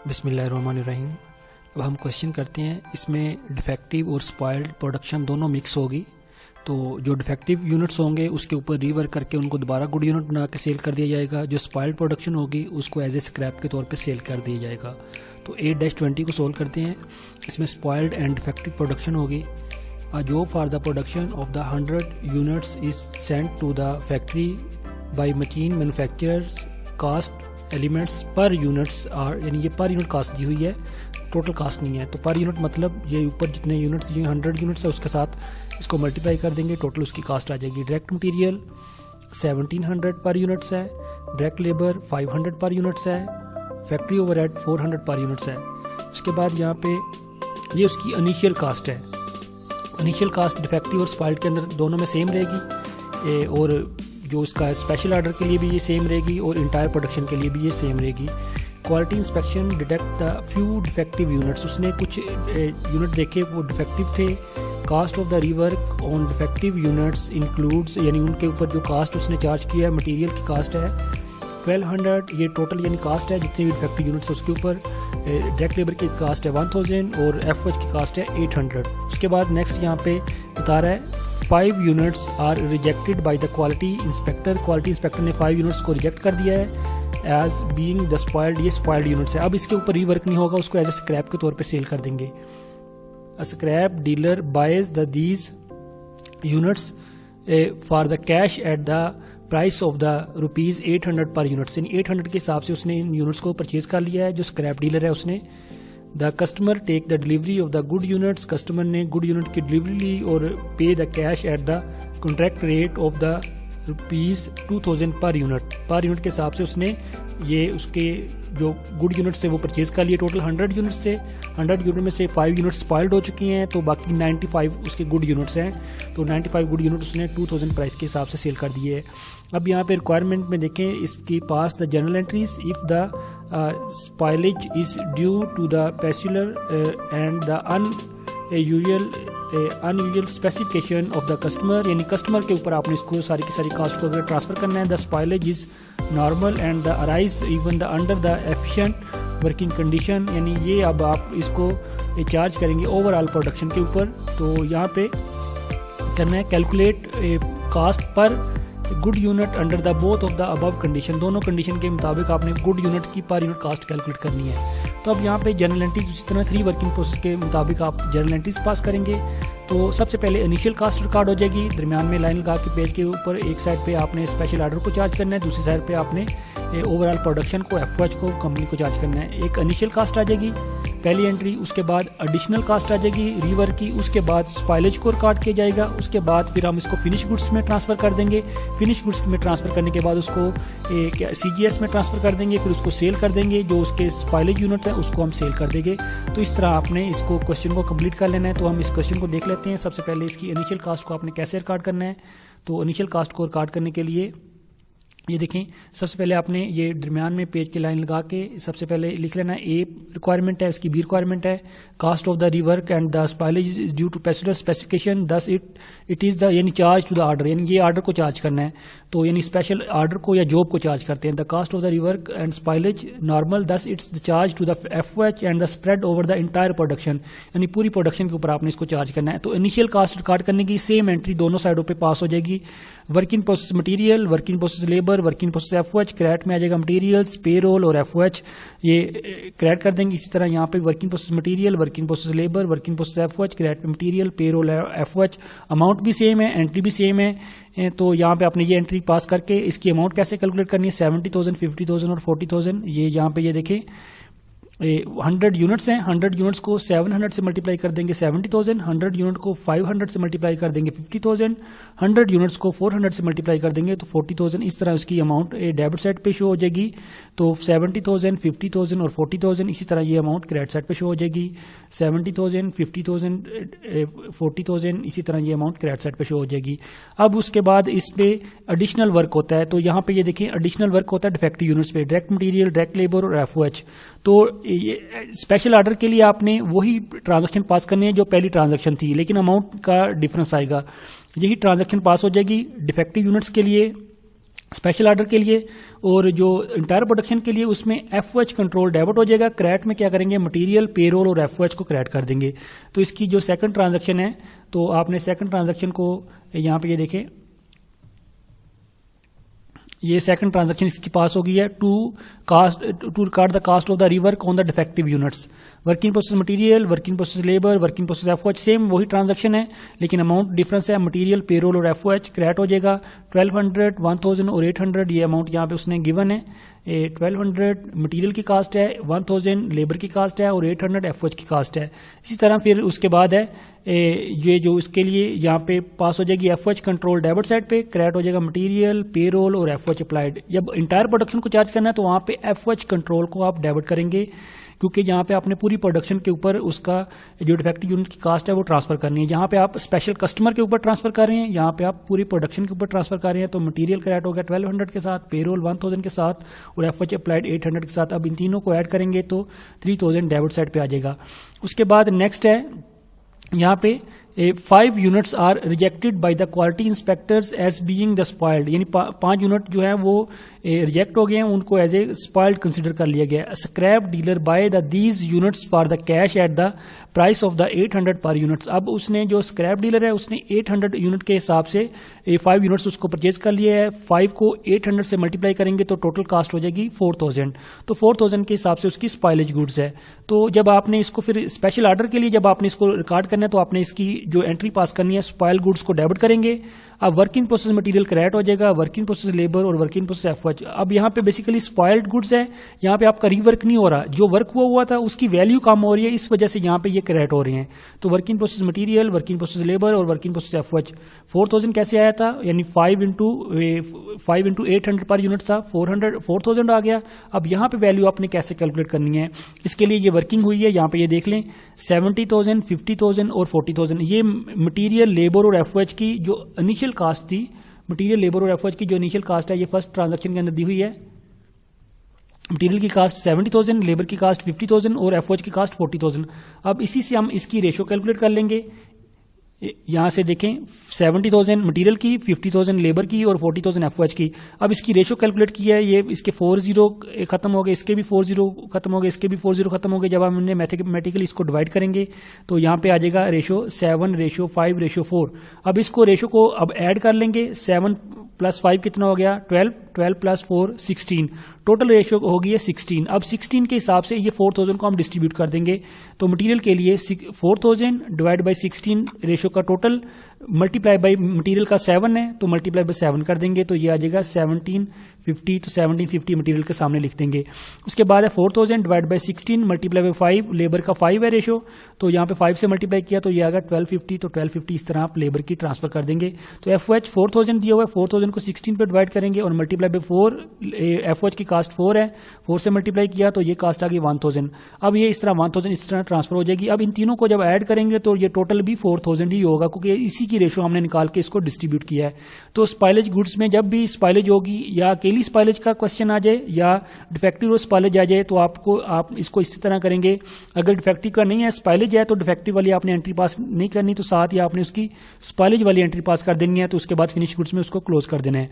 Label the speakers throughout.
Speaker 1: बिस्मिल्लाहिर्रहमानिर्रहीम। अब हम क्वेश्चन करते हैं, इसमें डिफेक्टिव और स्पॉइल्ड प्रोडक्शन दोनों मिक्स होगी। तो जो डिफेक्टिव यूनिट्स होंगे उसके ऊपर रीवर्क करके उनको दोबारा गुड यूनिट बना के सेल कर दिया जाएगा। जो स्पॉइल्ड प्रोडक्शन होगी उसको एज ए स्क्रैप के तौर पे सेल कर दिया जाएगा। तो 8-20 को सोल्व करते हैं। इसमें स्पॉइल्ड एंड डिफेक्टिव प्रोडक्शन होगी। A job for the production of the 100 units is sent to the factory by machine manufacturers. Cost elements per units are, यानी ये पर यूनिट कास्ट दी हुई है, टोटल कास्ट नहीं है। तो पर यूनिट मतलब ये ऊपर जितने यूनिट्स, जो 100 यूनिट्स है उसके साथ इसको मल्टीप्लाई कर देंगे, टोटल उसकी कास्ट आ जाएगी। डायरेक्ट मटेरियल 1700 पर यूनिट्स है, डायरेक्ट लेबर 500 पर यूनिट्स है, फैक्ट्री ओवरहेड 400 पर यूनिट्स है। उसके बाद यहाँ पे ये उसकी इनिशियल कास्ट है। इनिशियल कास्ट डिफेक्टिव और स्पॉइल्ड के अंदर दोनों में सेम रहेगी, और जो उसका स्पेशल ऑर्डर के लिए भी ये सेम रहेगी और इंटायर प्रोडक्शन के लिए भी ये सेम रहेगी। Quality inspection detect the few defective units, उसने कुछ यूनिट देखे वो डिफेक्टिव थे। Cost of the rework on defective units includes, यानी उनके ऊपर जो कास्ट उसने चार्ज किया है मटेरियल की कास्ट है 1200, ये टोटल यानी कास्ट है जितने भी डिफेक्टिव यूनिट्स है उसके ऊपर। डायरेक्ट लेबर की कास्ट है 1000 और एफएच की कास्ट है 800। उसके बाद नेक्स्ट यहाँ पे बता रहा है 5 units are rejected by the quality inspector. Quality inspector ने 5 यूनिट्स को रिजेक्ट कर दिया है एज बीइंग द स्पॉइल्ड, ये स्पॉइल्ड यूनिट्स है। अब इसके ऊपर रीवर्क नहीं होगा, उसको एज ए स्क्रैप के तौर पे सेल कर देंगे। A scrap dealer buys the these units for the cash at the price of the ₹800 पर यूनिट। 800 के हिसाब से उसने इन यूनिट्स को परचेज कर लिया है, जो स्क्रैप डीलर है उसने। The customer take the delivery of the good units, customer ने गुड यूनिट की डिलीवरी ली और pay the cash at the contract rate of the ₹2000 per unit. Per unit के हिसाब से उसने ये उसके जो गुड यूनिट्स थे वो परचेज कर लिए। टोटल 100 यूनिट्स थे, 100 यूनिट में से 5 यूनिट्स स्पॉइल्ड हो चुकी हैं, तो बाकी 95 उसके गुड यूनिट्स हैं। तो 95 गुड यूनिट उसने 2000 प्राइस के हिसाब से सेल कर दिए है। अब यहाँ पे रिक्वायरमेंट में देखें, इसके पास the journal entries if the spoilage is due to the peculiar and the unusual specification of the customer, यानी कस्टमर के ऊपर आपने इसको सारी की सारी कास्ट को अगर ट्रांसफर करना है। The spoilage is normal and the arise even the under the efficient working condition, यानी ये अब आप इसको चार्ज करेंगे ओवरऑल प्रोडक्शन के ऊपर। तो यहाँ पे करना है कैलकुलेट कास्ट पर good unit under the both of the above condition, दोनों कंडीशन के मुताबिक आपने गुड यूनिट की पर यूनिट कास्ट कैलकुलेट करनी है। तो अब यहाँ पे जर्नल एंट्रीज उसी तरह 3 वर्किंग प्रोसेस के मुताबिक आप जर्नल एंट्रीज पास करेंगे। तो सबसे पहले इनिशियल कास्ट रिकॉर्ड हो जाएगी, दरमियान में लाइन लगा के पेज के ऊपर एक साइड पे आपने स्पेशल ऑर्डर को चार्ज करना है, दूसरी साइड पे आपने ओवरऑल प्रोडक्शन को एफओएच को कंपनी को चार्ज करना है। एक इनिशियल कास्ट आ जाएगी पहली एंट्री, उसके बाद एडिशनल कास्ट आ जाएगी रीवर्क की, उसके बाद स्पॉइलेज को रिकॉर्ड किया जाएगा। उसके बाद फिर हम इसको फिनिश गुड्स में ट्रांसफर कर देंगे। फिनिश गुड्स में ट्रांसफर करने के बाद उसको सीजीएस में ट्रांसफर कर देंगे, फिर उसको सेल कर देंगे। जो उसके स्पॉइलेज यूनिट है उसको हम सेल कर देंगे। तो इस तरह आपने इसको क्वेश्चन को कंप्लीट कर लेना है। तो हम इस क्वेश्चन को देख लेते हैं। सबसे पहले इसकी इनिशियल कास्ट को आपने कैसे रिकॉर्ड करना है। तो इनिशियल कास्ट को रिकॉर्ड करने के लिए ये देखें, सबसे पहले आपने ये दरमियान में पेज की लाइन लगा के सबसे पहले लिख लेना है। ए रिक्वायरमेंट है, इसकी बी रिक्वायरमेंट है। Cost of the rework and the spoilage due to peculiar specification, thus it is the, यानी चार्ज टू द ऑर्डर, यानी ये ऑर्डर को चार्ज करना है। तो यानी स्पेशल ऑर्डर को या जॉब को चार्ज करते हैं। The cost of the rework and spoilage normal, thus it's the charge to the FOH and the spread over the entire production, यानी पूरी प्रोडक्शन के ऊपर आपने इसको चार्ज करना है। तो इनिशियल कास्ट रिकॉर्ड करने की सेम एंट्री दोनों साइडों पे पास हो जाएगी। Working process material, working process labour, working process FOH, credit में आ जाएगा मटेरियल्स, पेरोल और एफओएच, ये क्रेडिट कर देंगे। इसी तरह यहाँ पे working process material, working process labour, working process FOH, credit में मटेरियल, पेरोल एफओएच, अमाउंट भी सेम है, एंट्री भी सेम है। तो यहाँ पे आपने ये एंट्री पास करके इसकी अमाउंट कैसे कैलकुलेट करनी है, 70,000, 50,000 और 40,000। ये यहाँ पे ये देखें 100 यूनिट्स हैं, 100 यूनिट्स को 700 से मल्टीप्लाई कर देंगे 70,000, 100 यूनिट को 500 से मल्टीप्लाई कर देंगे 50,000, 100 यूनिट्स को 400 से मल्टीप्लाई कर देंगे तो 40,000। इस तरह उसकी अमाउंट डेबिट साइड पे शो हो जाएगी। तो 70,000, 50,000 और 40,000, इसी तरह ये अमाउंट क्रेडिट साइड पे शो हो जाएगी। 70,000, 50,000, 40,000, इसी तरह ये अमाउंट क्रेडिट साइड पे शो हो जाएगी। अब उसके बाद इस पे एडिशनल वर्क होता है। तो यहाँ पे ये देखिए एडिशनल वर्क होता है डिफेक्टिव यूनिट्स पे, डायरेक्ट मटीरियल, डायरेक्ट लेबर और एफओएच। तो स्पेशल ऑर्डर के लिए आपने वही ट्रांजैक्शन पास करनी है जो पहली ट्रांजैक्शन थी, लेकिन अमाउंट का डिफरेंस आएगा। यही ट्रांजैक्शन पास हो जाएगी डिफेक्टिव यूनिट्स के लिए स्पेशल ऑर्डर के लिए, और जो इंटायर प्रोडक्शन के लिए उसमें FOH कंट्रोल डेबिट हो जाएगा। क्रेडिट में क्या करेंगे, मटेरियल, पेरोल और FOH को क्रेडिट कर देंगे। तो इसकी जो सेकंड ट्रांजैक्शन है, तो आपने सेकंड ट्रांजैक्शन को यहाँ पे ये देखें, ये सेकंड ट्रांजैक्शन इसकी पास हो गई है to record the cost of the rework on the defective units. Working process material, working process labour, working process FOH, same वही ट्रांजैक्शन है, लेकिन अमाउंट डिफरेंस है। मटेरियल, पेरोल और FOH क्रेडिट हो जाएगा। 1200, 1000 और 800 ये अमाउंट यहाँ पे उसने गिवन है। 1200 मटेरियल की कास्ट है, 1000 लेबर की कास्ट है और 800 FOH की कास्ट है। इसी तरह फिर उसके बाद है ये जो इसके लिए यहाँ पे पास हो जाएगी FOH कंट्रोल डेबिट साइड पे, क्रेडिट हो जाएगा मटेरियल, पेरोल और FOH अप्लाइड। जब इंटायर प्रोडक्शन को चार्ज करना है तो वहाँ पे FOH कंट्रोल को आप डेबिट करेंगे, क्योंकि यहाँ पे आपने पूरी प्रोडक्शन के ऊपर उसका जो डिफेक्टिव यूनिट की कास्ट है वो ट्रांसफर करनी है। जहाँ पे आप स्पेशल कस्टमर के ऊपर ट्रांसफर कर रहे हैं, यहाँ पे आप पूरी प्रोडक्शन के ऊपर ट्रांसफर कर रहे हैं। तो मटेरियल क्रेडिट हो गया 1200 के साथ, पेरोल 1000 के साथ और FOH अप्लाइड 800 के साथ। अब इन तीनों को ऐड करेंगे तो 3000 डेबिट साइड पे आ जाएगा। उसके बाद नेक्स्ट है यहाँ पे 5 units are rejected by the quality inspectors as being the spoiled, यानी 5 यूनिट जो है वो रिजेक्ट हो गए हैं, उनको एज ए स्पॉइल्ड कंसिडर कर लिया गया। Scrap dealer by the these units for the cash at the price of the 800 पर यूनिट्स। अब उसने जो स्क्रैप डीलर है उसने 800 यूनिट के हिसाब से 5 यूनिट्स उसको परचेज कर लिए है। 5 को 800 से मल्टीप्लाई करेंगे तो टोटल कास्ट हो जाएगी 4000। तो 4000 के हिसाब से उसकी स्पॉइलेज गुड्स है। तो जब आपने इसको फिर स्पेशल ऑर्डर के लिए जब आपने इसको रिकॉर्ड करना है तो आपने इसकी जो एंट्री पास करनी है, स्पॉइल गुड्स को डेबिट करेंगे। अब वर्किंग प्रोसेस मटेरियल क्रेडिट हो जाएगा, वर्किंग प्रोसेस लेबर और वर्किंग प्रोसेस FOH। अब यहाँ पे बेसिकली स्पॉइल्ड गुड्स है, यहाँ पे आपका रीवर्क नहीं हो रहा, जो वर्क हुआ था उसकी वैल्यू कम हो रही है, इस वजह से यहाँ पे ये क्रेडिट हो रहे हैं। तो working process material, working process labour और वर्किंग प्रोसेस FOH 4000 कैसे आया था, यानी 5 इंटू 800 पर यूनिट था, 4000 आ गया। अब यहाँ पे वैल्यू आपने कैसे कैलकुलेट करनी है, इसके लिए ये वर्किंग हुई है, यहाँ पे ये देख लें 70,000, 50,000 और 40,000। ये मटेरियल, लेबर और FOH की जो इनिशियल कास्ट थी, मटेरियल, लेबर और FOH की जो इनिशियल कास्ट है ये फर्स्ट ट्रांजैक्शन के अंदर दी हुई है। मटेरियल की कास्ट 70,000, लेबर की कास्ट 50,000 और FOH की कास्ट 40,000। अब इसी से हम इसकी रेशो कैलकुलेट कर लेंगे। यहां से देखें 70,000 मटेरियल की, 50,000 लेबर की और 40,000 FOH की। अब इसकी रेशो कैलकुलेट की है, ये इसके 4 जीरो खत्म हो गए, इसके भी 4 जीरो खत्म हो गए, इसके भी 4 जीरो खत्म हो गए। जब हमने मैथमेटिकली इसको डिवाइड करेंगे तो यहाँ पे आ जाएगा रेशो 7:5:4। अब इसको रेशो को अब ऐड कर लेंगे, 7 + 5 कितना हो गया 12, 12 + 4 16, टोटल रेशियो हो गई है 16। अब 16 के हिसाब से ये 4000 को हम डिस्ट्रीब्यूट कर देंगे। तो मटेरियल के लिए 4000 डिवाइड बाई 16 रेशियो का टोटल मल्टीप्लाई बाई मटेरियल का 7 है तो मल्टीप्लाई बाई 7 कर देंगे तो ये आ जाएगा 1750। तो 1750 मटेरियल के सामने लिख देंगे। उसके बाद है 4000 divide by 16 multiply by 5, labour का 5 है रेशियो तो यहाँ पे 5 से मल्टीप्लाई किया तो ये आ गया 1250। तो 1250 इस तरह आप लेबर की ट्रांसफर कर देंगे। तो FOH 4000 दिया हुआ है, 4000 को 16 पे डिवाइड करेंगे और मल्टीप्लाई बाई 4, FOH की कास्ट 4 है, 4 से मल्टीप्लाई किया तो ये कास्ट आ गई 1000। अब ये इस तरह 1000 इस तरह ट्रांसफर हो जाएगी। अब इन तीनों को जब ऐड करेंगे तो ये टोटल भी 4000 ही होगा क्योंकि इसी की रेशो हमने निकाल के इसको डिस्ट्रीब्यूट किया है। तो स्पाइलेज गुड्स में जब भी स्पाइलेज होगी या अकेली स्पाइलेज का क्वेश्चन आ जाए या डिफेक्टिव स्पाइलेज आ जाए तो आप इसको इसी तरह करेंगे। अगर डिफेक्टिव का नहीं है स्पाइलेज है तो डिफेक्टिव वाली आपने एंट्री पास नहीं करनी, तो साथ ही आपने उसकी स्पाइलेज वाली एंट्री पास कर देनी है। तो उसके बाद फिनिश गुड्स में उसको क्लोज कर देना है।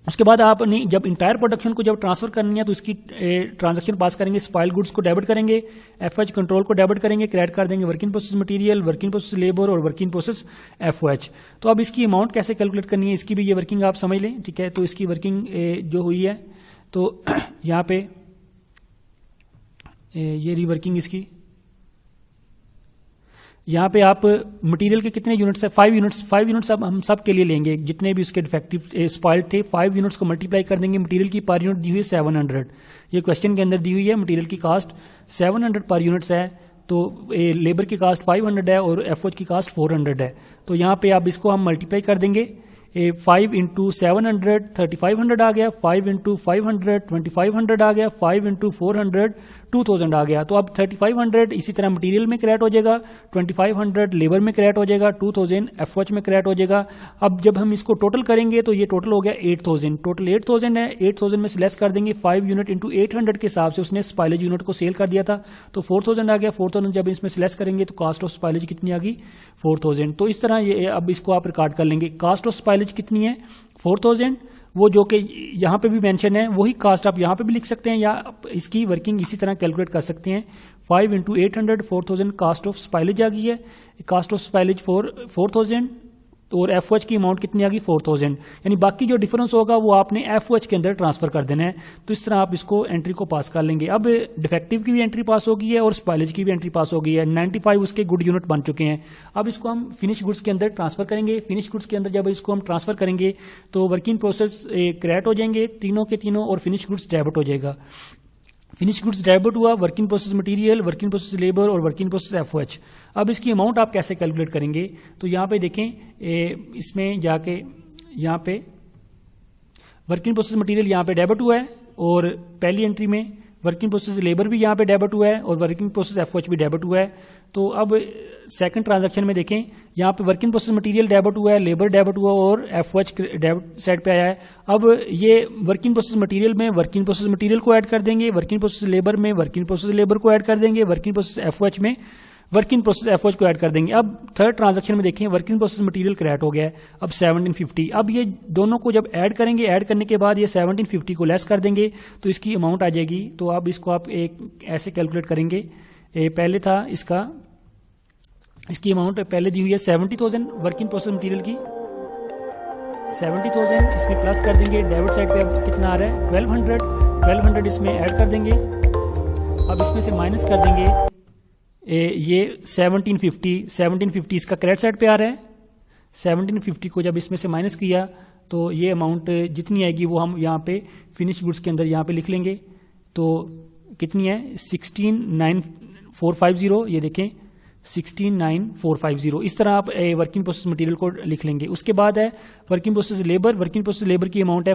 Speaker 1: उसके बाद आपने जब इंटायर प्रोडक्शन को जब ट्रांसफर करनी है तो इसकी ट्रांजैक्शन पास करेंगे, स्पाइल गुड्स को डेबिट करेंगे, FOH कंट्रोल को डेबिट करेंगे, क्रेडिट कर देंगे working process material, working process labour और वर्किंग प्रोसेस FOH। तो अब इसकी अमाउंट कैसे कैलकुलेट करनी है, इसकी भी ये वर्किंग आप समझ लें, ठीक है। तो इसकी वर्किंग जो हुई है तो यहाँ पे ये रिवर्किंग इसकी, यहाँ पे आप मटेरियल के कितने यूनिट्स है 5 यूनिट्स अब हम सब के लिए लेंगे जितने भी उसके डिफेक्टिव स्पॉइल्ड थे। 5 यूनिट्स को मल्टीप्लाई कर देंगे। मटेरियल की पर यूनिट दी हुई है 700, ये क्वेश्चन के अंदर दी हुई है। मटेरियल की कास्ट 700 पर यूनिट्स है तो लेबर की कास्ट 500 है और FOH की कास्ट 400 है। तो यहाँ पे आप इसको हम मल्टीप्लाई कर देंगे। 5 इंटू 700 3500 आ गया, 5 इंटू 500 2500 आ गया, 5 इंटू 400 2000 आ गया। तो अब 3500 इसी तरह मटेरियल में क्रेडिट हो जाएगा, 2500 लेबर में क्रेडिट हो जाएगा, 2000 FOH में क्रेडिट हो जाएगा। अब जब हम इसको टोटल करेंगे तो ये टोटल हो गया 8000। टोटल 8000 है, 8000 में से लेस कर देंगे 5 यूनिट इंटू 800 के हिसाब से उसने स्पाइलेज यूनिट को सेल कर दिया था तो 4000 आ गया। 4000 जब इसमें से लेस करेंगे तो कास्ट ऑफ स्पाइलेज कितनी आ गई 4000। तो इस तरह ये अब इसको आप रिकॉर्ड कर लेंगे। कास्ट ऑफ स्पाइलेज कितनी है 4000 वो जो कि यहाँ पे भी मेंशन है वही कास्ट आप यहाँ पे भी लिख सकते हैं, या इसकी वर्किंग इसी तरह कैलकुलेट कर सकते हैं। 5 इंटू 800 4000 कास्ट ऑफ स्पाइलेज आ गई है। कास्ट ऑफ स्पाइलेज 4000 और एफओएच की अमाउंट कितनी आ गई 4000, यानी बाकी जो डिफरेंस होगा वो आपने एफओएच के अंदर ट्रांसफर कर देना है। तो इस तरह आप इसको एंट्री को पास कर लेंगे। अब डिफेक्टिव की भी एंट्री पास हो गई है और स्पाइलेज की भी एंट्री पास हो गई है। 95 उसके गुड यूनिट बन चुके हैं। अब इसको हम फिनिश गुड्स के अंदर ट्रांसफर करेंगे। फिनिश गुड्स के अंदर जब इसको हम ट्रांसफर करेंगे तो वर्किंग प्रोसेस क्रेडिट हो जाएंगे तीनों के तीनों, और फिनिश गुड्स डेबिट हो जाएगा। फिनिश गुड्स डेबिट हुआ, working process material, working process labour और वर्किंग प्रोसेस एफओएच। अब इसकी अमाउंट आप कैसे कैलकुलेट करेंगे, तो यहाँ पे देखें इसमें जाके यहाँ पे वर्किंग प्रोसेस मटेरियल यहाँ पे डेबिट हुआ है, और पहली एंट्री में वर्किंग प्रोसेस लेबर भी यहाँ पे डेबिट हुआ है और वर्किंग प्रोसेस एफओएच भी डेबिट हुआ है। तो अब सेकंड ट्रांजैक्शन में देखें यहाँ पे वर्किंग प्रोसेस मटेरियल डेबिट हुआ है, लेबर डेबिट हुआ और एफओएच डेबिट साइड पे आया है। अब ये वर्किंग प्रोसेस मटेरियल में वर्किंग प्रोसेस मटेरियल को ऐड कर देंगे, वर्किंग प्रोसेस लेबर में वर्किंग प्रोसेस लेबर को ऐड कर देंगे, वर्किंग प्रोसेस एफओएच में वर्किंग प्रोसेस एफओएच को ऐड कर देंगे। अब थर्ड ट्रांजैक्शन में देखें वर्किंग प्रोसेस मटेरियल क्रेडिट हो गया है, अब 1750। अब ये दोनों को जब ऐड करेंगे, ऐड करने के बाद ये 1750 को लेस कर देंगे तो इसकी अमाउंट आ जाएगी। तो अब इसको आप एक ऐसे कैलकुलेट करेंगे। पहले था इसकी अमाउंट पहले दी हुई है 70,000 वर्किंग प्रोसेस मटेरियल की, 70,000 इसमें प्लस कर देंगे। डेबिट साइड पे अब कितना आ रहा है 1200 इसमें ऐड कर देंगे। अब इसमें से माइनस कर देंगे ये 1750 इसका क्रेडिट साइड पे आ रहा है। 1750 को जब इसमें से माइनस किया तो ये अमाउंट जितनी आएगी वो हम यहाँ पे फिनिश गुड्स के अंदर यहाँ पे लिख लेंगे। तो कितनी है 169450, ये देखें 169450। इस तरह आप वर्किंग प्रोसेस मटेरियल को लिख लेंगे। उसके बाद है working process labour. Working process labour की अमाउंट है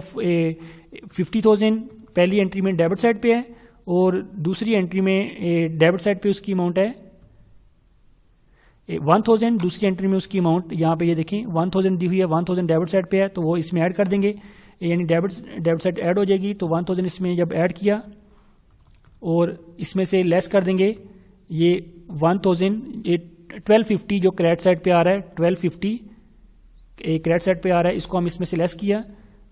Speaker 1: 50,000 पहली एंट्री में डेबिट साइड पे है, और दूसरी एंट्री में डेबिट साइड पे उसकी अमाउंट है 1000। दूसरी एंट्री में उसकी अमाउंट यहाँ पे ये देखें 1000 दी हुई है, 1000 डेबिट साइड पे है तो वो इसमें ऐड कर देंगे, यानी डेबिट साइड ऐड हो जाएगी। तो 1000 इसमें जब ऐड किया और इसमें से लेस कर देंगे ये 1250 जो क्रेडिट साइड पे आ रहा है 1250 क्रेडिट साइड पे आ रहा है, इसको हम इसमें से लेस किया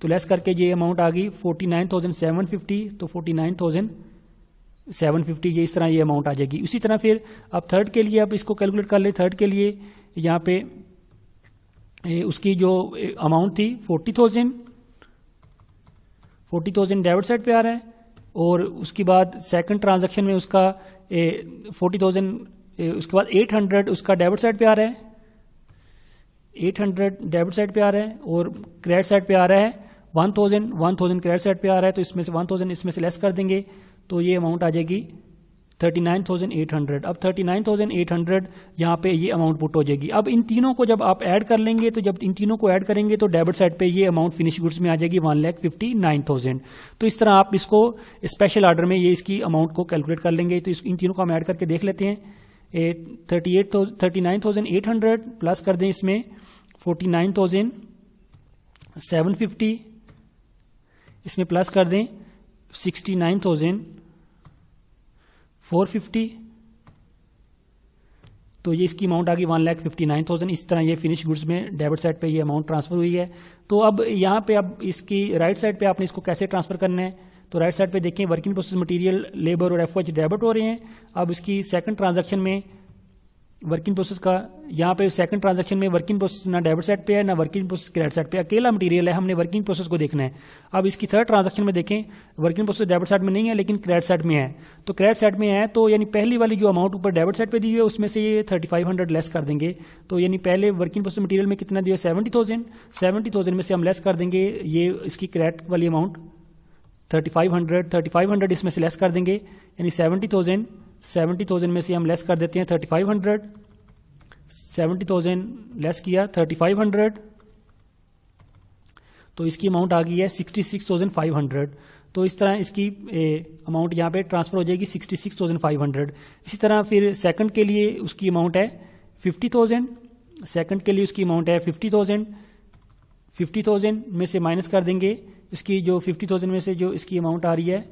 Speaker 1: तो लेस करके ये अमाउंट आ गई 49,750। तो 49,750 ये इस तरह ये अमाउंट आ जाएगी। उसी तरह फिर अब थर्ड के लिए आप इसको कैलकुलेट कर ले। थर्ड के लिए यहाँ पे उसकी जो अमाउंट थी 40,000 डेबिट साइड पे आ रहा है, और उसके बाद सेकंड ट्रांजैक्शन में उसका 40,000 उसके बाद 800 उसका डेबिट साइड पे आ रहा है, 800 डेबिट साइड पे आ रहा है, और क्रेडिट साइड पे आ रहा है 1000 क्रेडिट साइड पे आ रहा है। तो इसमें से 1000 इसमें से लेस कर देंगे तो ये अमाउंट आ जाएगी 39,800। अब 39,800 यहाँ पे ये अमाउंट पुट हो जाएगी। अब इन तीनों को जब आप ऐड कर लेंगे, तो जब इन तीनों को ऐड करेंगे तो डेबिट साइड पे ये अमाउंट फिनिश गुड्स में आ जाएगी 1,59,000। तो इस तरह आप इसको स्पेशल ऑर्डर में ये इसकी अमाउंट को कैलकुलेट कर लेंगे। तो इन तीनों को हम ऐड करके देख लेते हैं। 39,800 प्लस कर दें इसमें 49,750, इसमें प्लस कर दें 69,450, तो ये इसकी अमाउंट आ गई 1,59,000। इस तरह ये फिनिश गुड्स में डेबिट साइड पे ये अमाउंट ट्रांसफर हुई है। तो अब यहाँ पे अब इसकी राइट साइड पे आपने इसको कैसे ट्रांसफर करना है, तो राइट साइड पे देखें वर्किंग प्रोसेस मटेरियल, लेबर और एफओएच डेबिट हो रहे हैं। अब इसकी सेकंड ट्रांजैक्शन में वर्किंग प्रोसेस का यहाँ पे सेकंड ट्रांजैक्शन में वर्किंग प्रोसेस ना डेबिट साइड पे है ना वर्किंग प्रोसेस क्रेडिट साइड पे, अकेला मटेरियल है, हमने वर्किंग प्रोसेस को देखना है। अब इसकी थर्ड ट्रांजैक्शन में देखें वर्किंग प्रोसेस डेबिट साइड में नहीं है लेकिन क्रेडिट साइड में है। तो क्रेडिट साइड में है तो यानी पहली वाली जो अमाउंट ऊपर डेबिट साइड पे दी हुई है उसमें से ये 3500 लेस कर देंगे। तो यानी पहले वर्किंग प्रोसेस मटेरियल में कितना दिया 70,000 में से हम लेस कर देंगे ये इसकी क्रेडिट वाली अमाउंट 3500 इसमें से लेस कर देंगे, यानी 70,000 में से हम लेस कर देते हैं 3500, 70,000 लेस किया 3500, तो इसकी अमाउंट आ गई है 66,500। तो इस तरह इसकी अमाउंट यहाँ पे ट्रांसफर हो जाएगी 66,500। इसी तरह फिर सेकंड के लिए उसकी अमाउंट है 50,000, सेकंड के लिए उसकी अमाउंट है 50,000 में से माइनस कर देंगे इसकी जो 50,000 में से जो इसकी अमाउंट आ रही है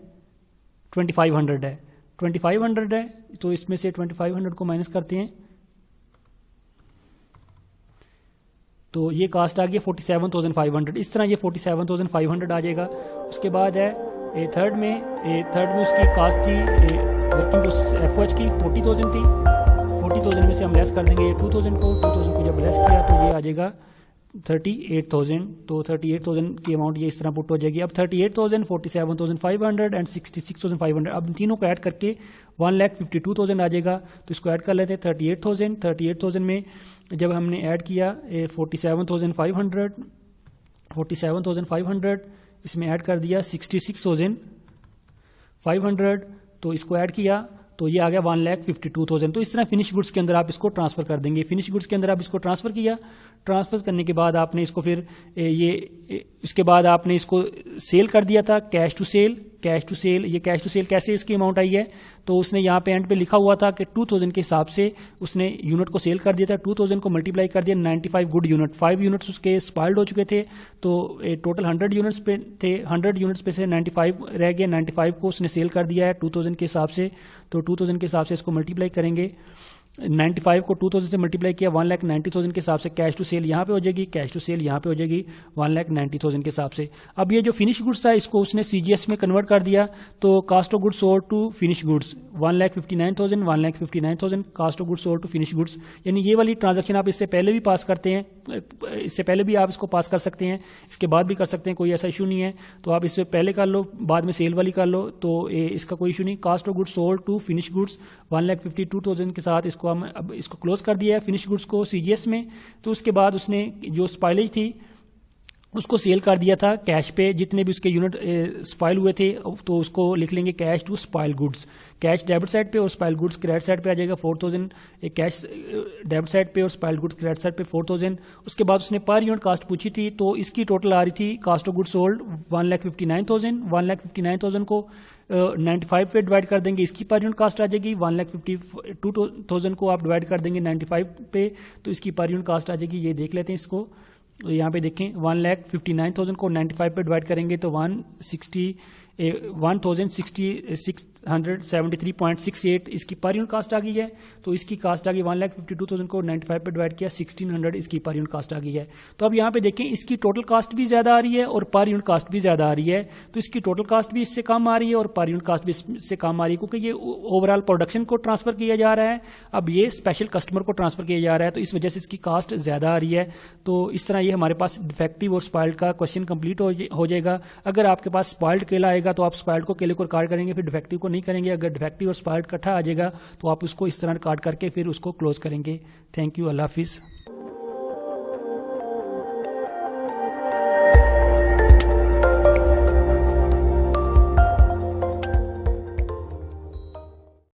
Speaker 1: 2500 है, 2500 है। तो इसमें से 2500 को माइनस करते हैं तो ये कास्ट आ गई 47,500। इस तरह ये 47,500 आ जाएगा। उसके बाद है थर्ड में उसकी कास्ट थी वर्किंग FOH की 40,000 थी। 40,000 में से हम लेस कर देंगे 2,000 को जब लेस किया तो ये आ जाएगा 38,000। तो 38,000 की अमाउंट ये इस तरह पुट हो जाएगी। अब 38,000, 47,500 एंड 66,500, अब तीनों को ऐड करके 1,52,000 आ जाएगा। तो इसको ऐड कर लेते हैं 38,000 में जब हमने ऐड किया 47,500 इसमें ऐड कर दिया 66,500, तो इसको ऐड किया तो ये आ गया 1,52,000। तो इस तरह फिनिश गुड्स के अंदर आप इसको ट्रांसफर कर देंगे। फिनिश गुड्स के अंदर आप इसको ट्रांसफर किया। ट्रांसफर करने के बाद आपने इसको फिर इसके बाद आपने इसको सेल कर दिया था, कैश टू सेल। ये कैश टू सेल कैसे इसकी अमाउंट आई है, तो उसने यहाँ पे एंड पे लिखा हुआ था कि 2,000 के हिसाब से उसने यूनिट को सेल कर दिया था। 2,000 को मल्टीप्लाई कर दिया 95 गुड यूनिट, 5 यूनिट्स उसके स्पॉइल्ड हो चुके थे। तो टोटल 100 यूनिट्स पे थे, 100 यूनिट्स पे से 95 रह गए। 95 को उसने सेल कर दिया है 2,000 के हिसाब से। तो 2,000 के हिसाब से इसको मल्टीप्लाई करेंगे। 95 को 2,000 से मल्टीप्लाई किया 1,90,000 के हिसाब से कैश टू सेल यहाँ पे हो जाएगी, कैश टू सेल यहाँ पे हो जाएगी 1,90,000 के हिसाब से। अब ये जो फिनिश गुड्स था इसको उसने CGS में कन्वर्ट कर दिया। तो cost of goods sold to finish goods 1,59,000 cost of goods sold to finish goods. यानी ये वाली ट्रांजैक्शन आप इससे पहले भी पास करते हैं, इससे पहले भी आप इसको पास कर सकते हैं, इसके बाद भी कर सकते हैं, कोई ऐसा इशू नहीं है। तो आप इससे पहले कर लो, बाद में सेल वाली कर लो, तो इसका कोई इशू नहीं। Cost of goods sold to finish goods 1,52,000 के साथ इसको हम अब इसको क्लोज कर दिया है फिनिश गुड्स को CGS में। तो उसके बाद उसने जो स्पॉइलेज थी उसको सेल कर दिया था कैश पे, जितने भी उसके यूनिट स्पॉइल हुए थे तो उसको लिख लेंगे cash to spoil goods. Cash debit side पे और स्पॉइल गुड्स क्रेडिट साइड पे आ जाएगा 4,000। कैश डेबिट साइड पे और स्पॉइल गुड्स क्रेडिट साइड पे 4,000। उसके बाद उसने पर यूनिट कास्ट पूछी थी, तो इसकी टोटल आ रही थी कास्ट ऑफ गुड्स सोल्ड 1,59,000। 1,59,000 को 95 पे डिवाइड कर देंगे, इसकी पर यूनिट कास्ट आ जाएगी। 1,52,000 को आप डिवाइड कर देंगे 95 पे, तो इसकी पर यूनिट कास्ट आ जाएगी। ये देख लेते हैं इसको, यहाँ पे देखें 1,59,000 को 95 पे डिवाइड करेंगे तो 1,673.68 इसकी पर यूनिट कास्ट आ गई है। तो इसकी कास्ट आ गई 1,52,000 को 95 पे डिवाइड किया 1,600 इसकी पर यूनिट कास्ट आ गई है। तो अब यहाँ पे देखें इसकी टोटल कास्ट भी ज्यादा आ रही है और पर यूनिट कास्ट भी ज्यादा आ रही है। तो इसकी टोटल कास्ट भी इससे कम आ रही है और पर यूनिट कास्ट भी इससे कम आ रही है, क्योंकि ये ओवरऑल प्रोडक्शन को ट्रांसफर किया जा रहा है, अब ये स्पेशल कस्टमर को ट्रांसफर किया जा रहा है, तो इस वजह से इसकी कास्ट ज्यादा आ रही है। तो इस तरह ये हमारे पास डिफेक्टिव और स्पॉइल्ड का क्वेश्चन कंप्लीट हो जाएगा। अगर आपके पास स्पॉइल्ड केला आएगा तो आप स्पॉइल्ड को केले को रिकॉर्ड करेंगे, फिर डिफेक्टिव को नहीं करेंगे। अगर डिफेक्टिव और स्पॉइल्ड इकट्ठा आ जाएगा तो आप उसको इस तरह रिकॉर्ड करके फिर उसको क्लोज करेंगे। थैंक यू, अल्लाह हाफिज़।